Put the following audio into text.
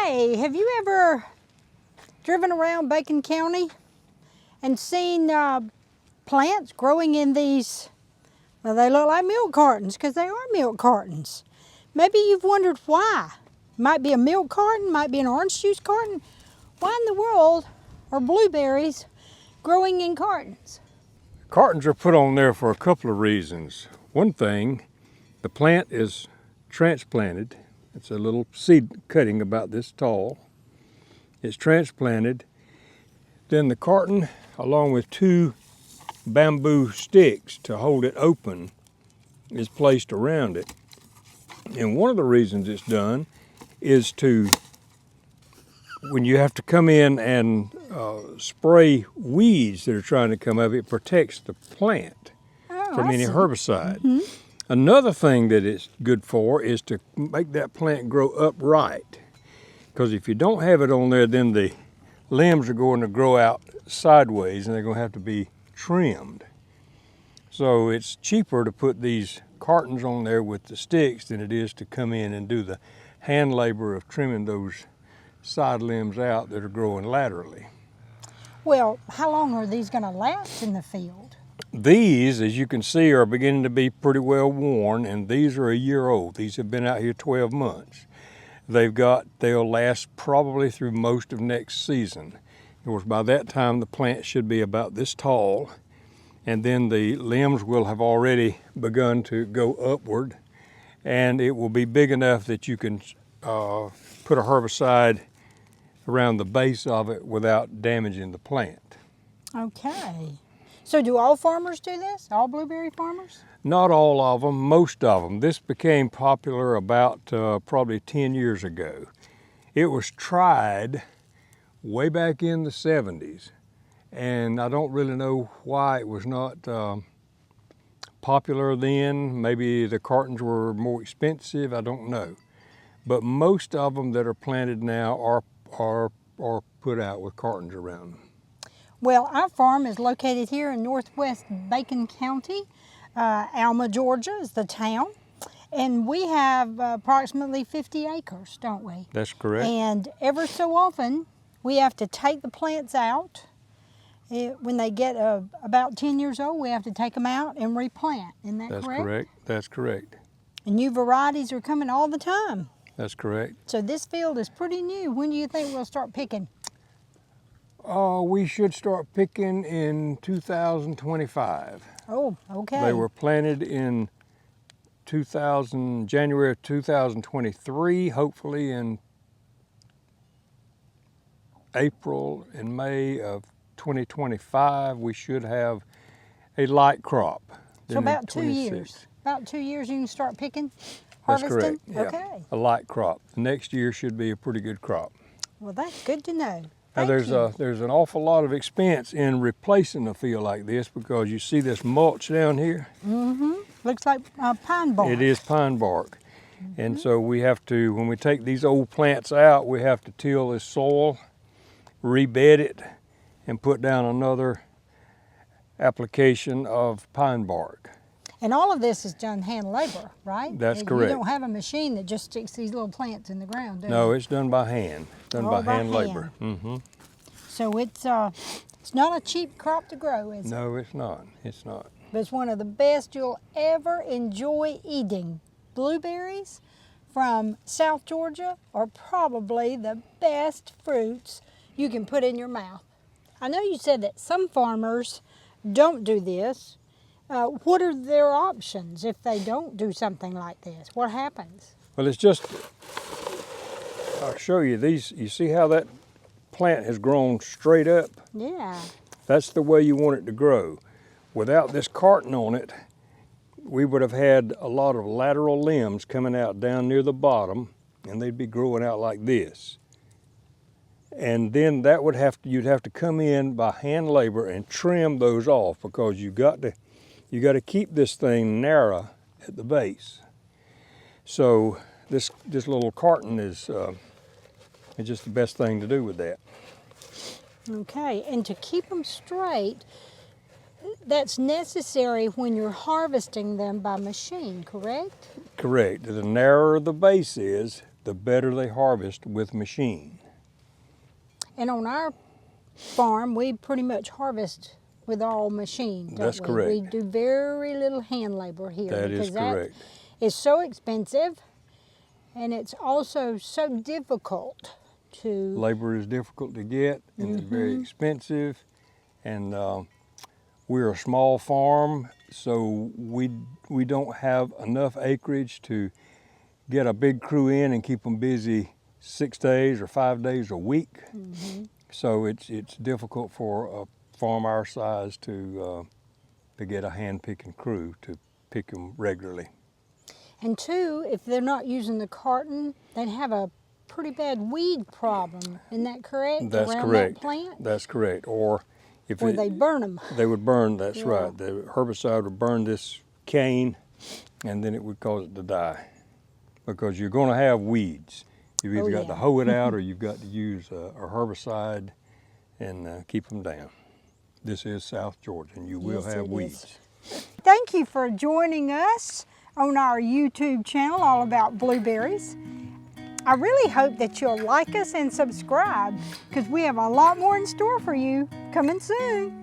Hey, have you ever driven around Bacon County and seen plants growing in these, well, they look like milk cartons because they are milk cartons. Maybe you've wondered why. Might be a milk carton, might be an orange juice carton. Why in the world are blueberries growing in cartons? Cartons are put on there for a couple of reasons. One thing, the plant is transplanted. It's a little seed cutting about this tall. It's transplanted. Then the carton, along with 2 bamboo sticks to hold it open, is placed around it. And one of the reasons it's done is to, when you have to come in and spray weeds that are trying to come up, it protects the plant from any herbicide. Mm-hmm. Another thing that it's good for is to make that plant grow upright. Because if you don't have it on there, then the limbs are going to grow out sideways and they're going to have to be trimmed. So it's cheaper to put these cartons on there with the sticks than it is to come in and do the hand labor of trimming those side limbs out that are growing laterally. Well, how long are these going to last in the field? These, as you can see, are beginning to be pretty well worn, and these are a year old. These have been out here 12 months. They'll last probably through most of next season. Of course, by that time, the plant should be about this tall, and then the limbs will have already begun to go upward, and it will be big enough that you can put a herbicide around the base of it without damaging the plant. Okay. So do all farmers do this? All blueberry farmers? Not all of them, most of them. This became popular about probably 10 years ago. It was tried way back in the 70s, and I don't really know why it was not popular then. Maybe the cartons were more expensive, I don't know. But most of them that are planted now are put out with cartons around them. Well, our farm is located here in northwest Bacon County. Alma, Georgia is the town. And we have approximately 50 acres, don't we? That's correct. And ever so often, we have to take the plants out. When they get about 10 years old, we have to take them out and replant. Isn't that correct? That's correct. That's correct. And new varieties are coming all the time. That's correct. So this field is pretty new. When do you think we'll start picking? We should start picking in 2025. Oh, okay. They were planted in January of 2023, hopefully in April and May of 2025, we should have a light crop. So about 2 years. About 2 years you can start picking, harvesting? That's correct. Yeah. Okay. A light crop. The next year should be a pretty good crop. Well, that's good to know. Now there's an awful lot of expense in replacing a field like this because you see this mulch down here? Mm-hmm. Looks like pine bark. It is pine bark. Mm-hmm. And so we have to, when we take these old plants out, we have to till this soil, rebed it, and put down another application of pine bark. And all of this is done hand labor, right? That's correct. You don't have a machine that just sticks these little plants in the ground, do you? No, it's done by hand. Done by hand labor. Mm-hmm. So it's not a cheap crop to grow, is it? No, it's not. It's not. But it's one of the best you'll ever enjoy eating. Blueberries from South Georgia are probably the best fruits you can put in your mouth. I know you said that some farmers don't do this. What are their options if they don't do something like this? What happens? Well, it's just, I'll show you these. You see how that plant has grown straight up? Yeah. That's the way you want it to grow. Without this carton on it, we would have had a lot of lateral limbs coming out down near the bottom, and they'd be growing out like this. And then that would you'd have to come in by hand labor and trim those off because you got to keep this thing narrow at the base. So this little carton is just the best thing to do with that. Okay, and to keep them straight, that's necessary when you're harvesting them by machine, correct? Correct. The narrower the base is, the better they harvest with machine. And on our farm, we pretty much harvest with all machine, don't That's we? correct. We do very little hand labor here. That is because correct. that is so expensive, and it's also so difficult to... Labor is difficult to get, and it's very expensive, and we're a small farm, so we don't have enough acreage to get a big crew in and keep them busy 6 days or 5 days a week. So it's difficult for a farm our size to get a hand picking crew to pick them regularly. And two, if they're not using the carton, they'd have a pretty bad weed problem. Isn't that correct? That's Around correct. That plant? That's correct. Or if They burn them. They would burn. That's Yeah. right. The herbicide would burn this cane, and then it would cause it to die, because you're going to have weeds. You've either got to hoe it out, or you've got to use a herbicide and keep them down. This is South Georgia, and you will Yes, have it weeds. is. Thank you for joining us on our YouTube channel all about blueberries. I really hope that you'll like us and subscribe, because we have a lot more in store for you coming soon.